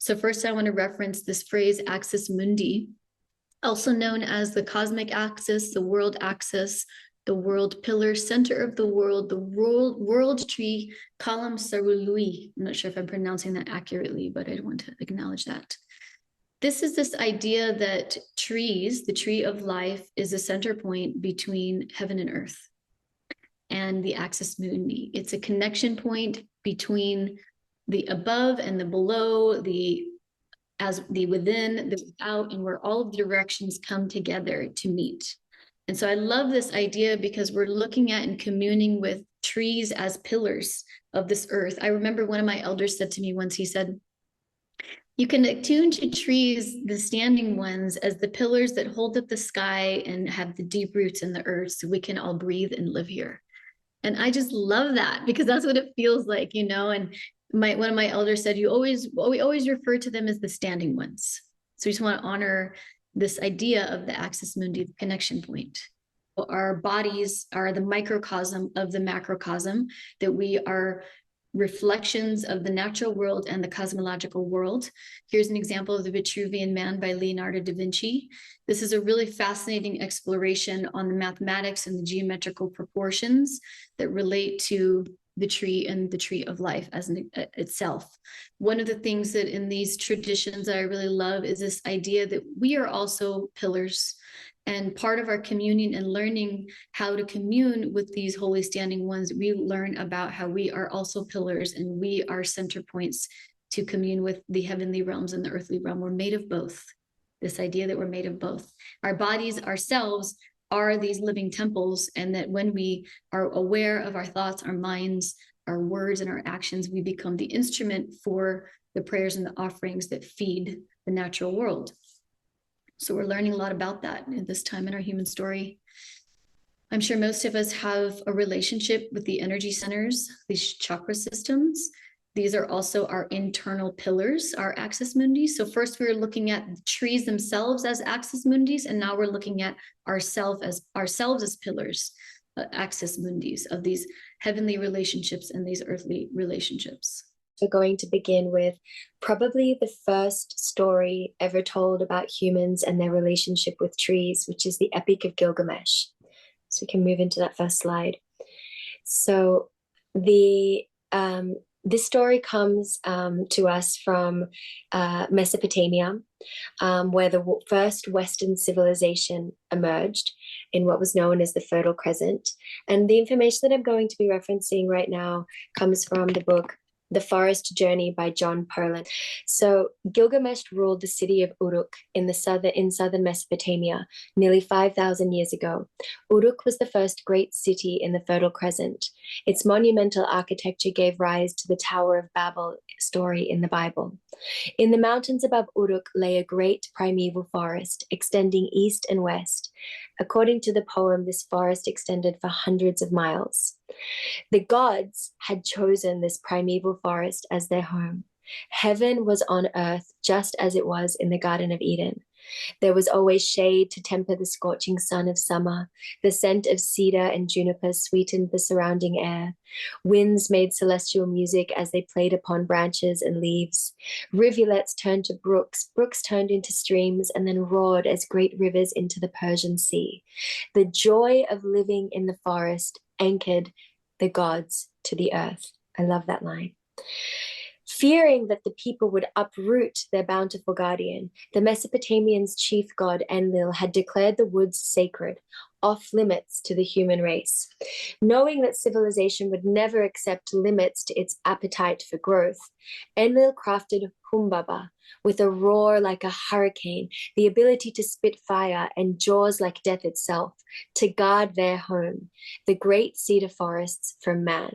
So first I want to reference this phrase axis mundi, also known as the cosmic axis, the world axis, the world pillar, center of the world tree, column sarului. I'm not sure if I'm pronouncing that accurately, but I want to acknowledge that. This is this idea that trees, the tree of life, is a center point between heaven and earth and the axis mundi. It's a connection point between the above and the below, the within, the without, and where all of the directions come together to meet. And so I love this idea because we're looking at and communing with trees as pillars of this earth. I remember one of my elders said to me once, he said, you can attune to trees, the standing ones, as the pillars that hold up the sky and have the deep roots in the earth so we can all breathe and live here. And I just love that because that's what it feels like, you know. And one of my elders said, we always refer to them as the standing ones. So we just want to honor this idea of the axis mundi, the connection point. Our bodies are the microcosm of the macrocosm, that we are reflections of the natural world and the cosmological world. Here's an example of the Vitruvian Man by Leonardo da Vinci. This is a really fascinating exploration on the mathematics and the geometrical proportions that relate to the tree and the tree of life as itself. One of the things that in these traditions that I really love is this idea that we are also pillars, and part of our communion and learning how to commune with these holy standing ones, we learn about how we are also pillars and we are center points to commune with the heavenly realms and the earthly realm. We're made of both. This idea that we're made of both. Our bodies ourselves are these living temples, and that when we are aware of our thoughts, our minds, our words, and our actions, we become the instrument for the prayers and the offerings that feed the natural world. So we're learning a lot about that at this time in our human story. I'm sure most of us have a relationship with the energy centers, these chakra systems. These are also our internal pillars, our axis mundi. So first we were looking at the trees themselves as axis mundis, and now we're looking at ourselves as pillars, axis mundis of these heavenly relationships and these earthly relationships. We're going to begin with probably the first story ever told about humans and their relationship with trees, which is the Epic of Gilgamesh. So we can move into that first slide. So this story comes to us from Mesopotamia, where the first Western civilization emerged in what was known as the Fertile Crescent. And the information that I'm going to be referencing right now comes from the book The Forest Journey by John Perlin. So Gilgamesh ruled the city of Uruk in southern Mesopotamia nearly 5,000 years ago. Uruk was the first great city in the Fertile Crescent. Its monumental architecture gave rise to the Tower of Babel story in the Bible. In the mountains above Uruk lay a great primeval forest extending east and west. According to the poem, this forest extended for hundreds of miles. The gods had chosen this primeval forest as their home. Heaven was on earth just as it was in the Garden of Eden. There was always shade to temper the scorching sun of summer. The scent of cedar and juniper sweetened the surrounding air. Winds made celestial music as they played upon branches and leaves. Rivulets turned to brooks, brooks turned into streams, and then roared as great rivers into the Persian Sea. The joy of living in the forest anchored the gods to the earth. I love that line. Fearing that the people would uproot their bountiful guardian, the Mesopotamians' chief god Enlil had declared the woods sacred, off limits to the human race. Knowing that civilization would never accept limits to its appetite for growth, Enlil crafted Humbaba, with a roar like a hurricane, the ability to spit fire, and jaws like death itself, to guard their home, the great cedar forests, from man.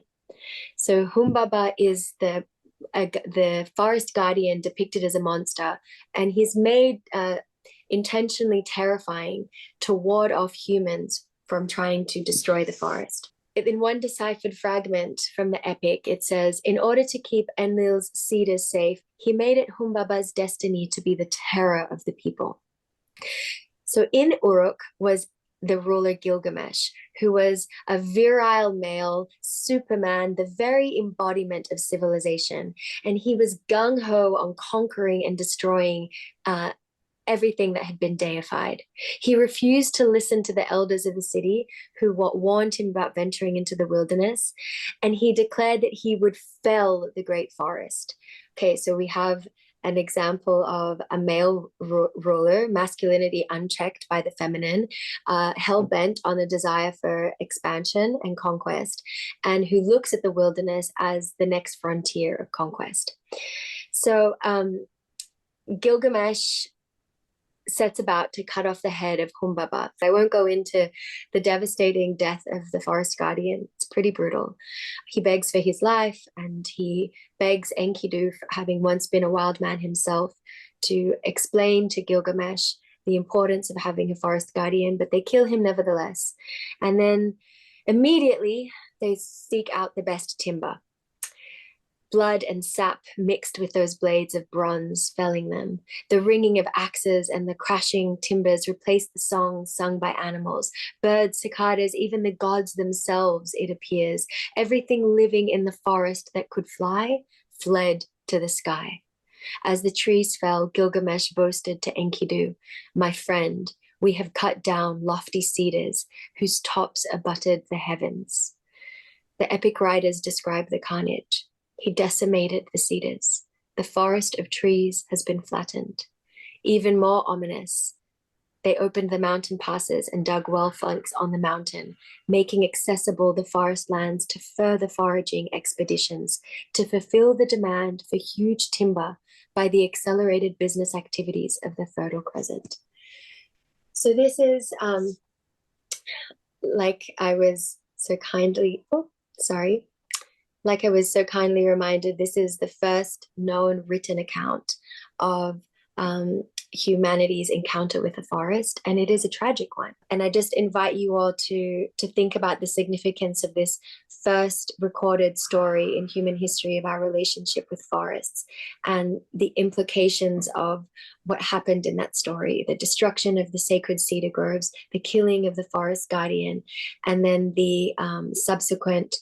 So Humbaba is the forest guardian depicted as a monster, and he's made intentionally terrifying to ward off humans from trying to destroy the forest. In one deciphered fragment from the epic, it says, in order to keep Enlil's cedars safe, he made it Humbaba's destiny to be the terror of the people. So in Uruk was the ruler Gilgamesh, who was a virile male superman, the very embodiment of civilization. And he was gung-ho on conquering and destroying everything that had been deified. He refused to listen to the elders of the city who warned him about venturing into the wilderness, and he declared that he would fell the great forest. Okay, so we have an example of a male ruler, masculinity unchecked by the feminine, hell-bent on a desire for expansion and conquest, and who looks at the wilderness as the next frontier of conquest. So Gilgamesh sets about to cut off the head of Humbaba. I won't go into the devastating death of the forest guardian. It's pretty brutal. He begs for his life, and he begs Enkidu, having once been a wild man himself, to explain to Gilgamesh the importance of having a forest guardian, but they kill him nevertheless. And then immediately they seek out the best timber. Blood and sap mixed with those blades of bronze, felling them. The ringing of axes and the crashing timbers replaced the songs sung by animals, birds, cicadas, even the gods themselves, it appears. Everything living in the forest that could fly fled to the sky. As the trees fell, Gilgamesh boasted to Enkidu, "My friend, we have cut down lofty cedars whose tops abutted the heavens." The epic writers describe the carnage. He decimated the cedars. The forest of trees has been flattened. Even more ominous, they opened the mountain passes and dug well flanks on the mountain, making accessible the forest lands to further foraging expeditions, to fulfill the demand for huge timber by the accelerated business activities of the Fertile Crescent. So this is, like I was so kindly reminded, this is the first known written account of humanity's encounter with the forest, and it is a tragic one. And I just invite you all to think about the significance of this first recorded story in human history of our relationship with forests and the implications of what happened in that story: the destruction of the sacred cedar groves, the killing of the forest guardian, and then the subsequent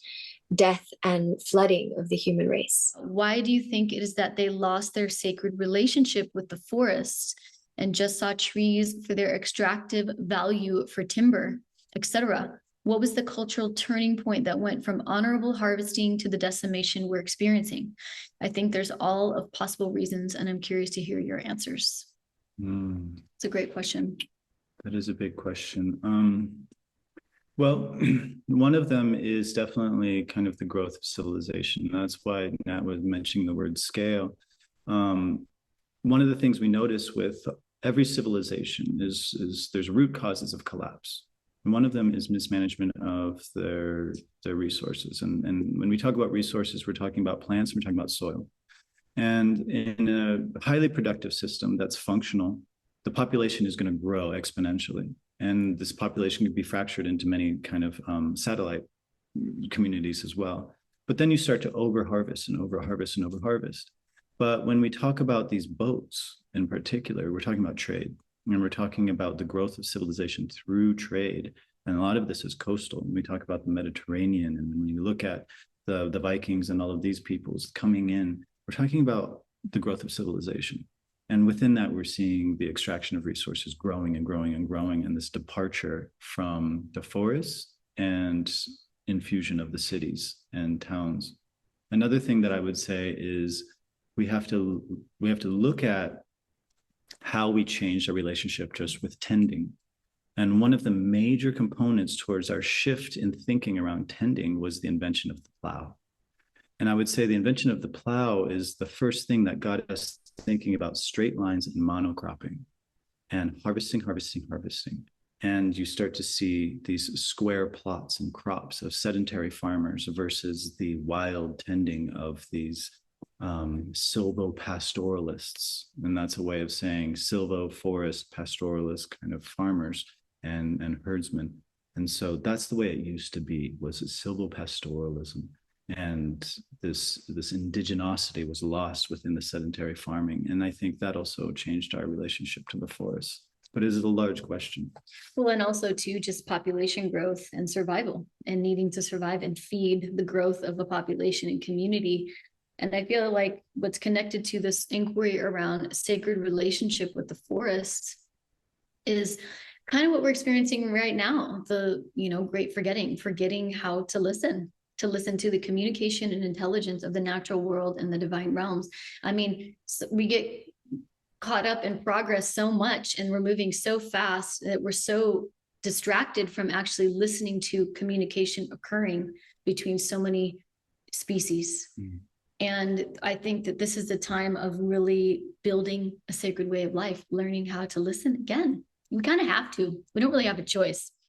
death and flooding of the human race. Why do you think it is that they lost their sacred relationship with the forests and just saw trees for their extractive value for timber, etc.? What was the cultural turning point that went from honorable harvesting to the decimation we're experiencing? I think there's all of possible reasons, and I'm curious to hear your answers. It's a great question. That is a big question. Well, one of them is definitely kind of the growth of civilization. That's why Nat was mentioning the word scale. One of the things we notice with every civilization is there's root causes of collapse. And one of them is mismanagement of their resources. And when we talk about resources, we're talking about plants, we're talking about soil. And in a highly productive system that's functional, the population is going to grow exponentially. And this population could be fractured into many kind of satellite communities as well. But then you start to overharvest and overharvest and overharvest. But when we talk about these boats in particular, we're talking about trade. And we're talking about the growth of civilization through trade. And a lot of this is coastal. When we talk about the Mediterranean, and when you look at the Vikings and all of these peoples coming in, we're talking about the growth of civilization. And within that, we're seeing the extraction of resources growing and growing and growing, and this departure from the forests and infusion of the cities and towns. Another thing that I would say is we have to look at how we changed our relationship just with tending. And one of the major components towards our shift in thinking around tending was the invention of the plow. And I would say the invention of the plow is the first thing that got us thinking about straight lines and monocropping and harvesting. And you start to see these square plots and crops of sedentary farmers versus the wild tending of these silvopastoralists. And that's a way of saying silvo-forest pastoralist kind of farmers and herdsmen. And so that's the way it used to be, was silvopastoralism. And this indigenosity was lost within the sedentary farming. And I think that also changed our relationship to the forest. but it is a large question. Well, and also too, just population growth and survival and needing to survive and feed the growth of a population and community. And I feel like what's connected to this inquiry around sacred relationship with the forests is kind of what we're experiencing right now. The, great forgetting how to listen to the communication and intelligence of the natural world and the divine realms. I mean, so we get caught up in progress so much, and we're moving so fast that we're so distracted from actually listening to communication occurring between so many species. Mm. And I think that this is the time of really building a sacred way of life, learning how to listen again. We kind of have to. We don't really have a choice.